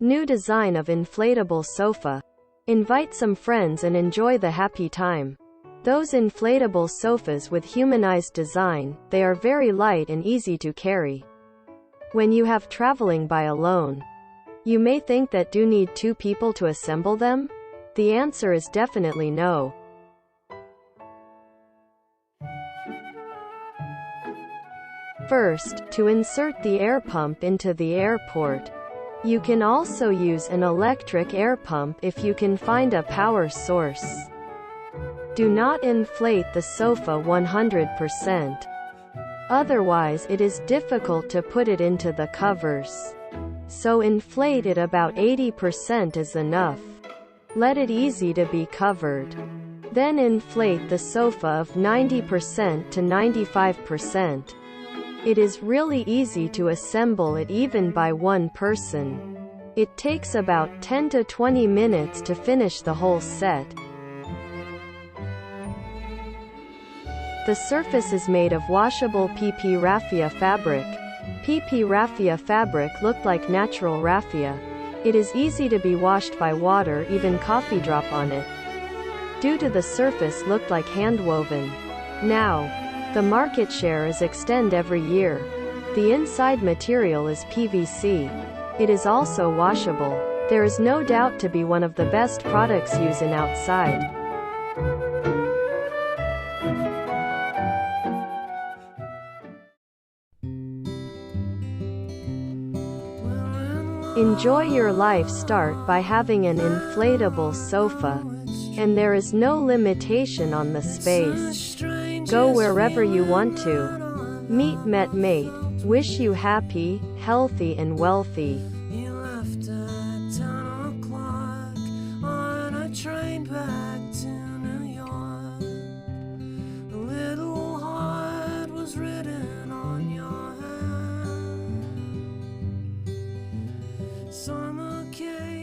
New design of inflatable sofa. Invite some friends and enjoy the happy time. Those inflatable sofas with humanized design, they are very light and easy to carry. When you have traveling by alone, you may think that do need two people to assemble them? The answer is definitely no. First, to insert the air pump into the air port. You can also use an electric air pump if you can find a power source. Do not inflate the sofa 100%. Otherwise it is difficult to put it into the covers. So inflate it about 80% is enough. Let it easy to be covered. Then inflate the sofa of 90% to 95%. It is really easy to assemble it even by one person. It takes about 10 to 20 minutes to finish the whole set. The surface is made of washable PP raffia fabric. PP raffia fabric looked like natural raffia. It is easy to be washed by water, even coffee drop on it. Due to the surface looked like hand-woven. Now, the market share is extend every year. The inside material is PVC. It is also washable. There is no doubt to be one of the best products used in outside. Enjoy your life. Start by having an inflatable sofa. And there is no limitation on the space. Go wherever you want to. Meet met mate. Wish you happy, healthy and wealthy. He left at 10 o'clock on a train back to New York. A little heart was written on your hand. Summer came.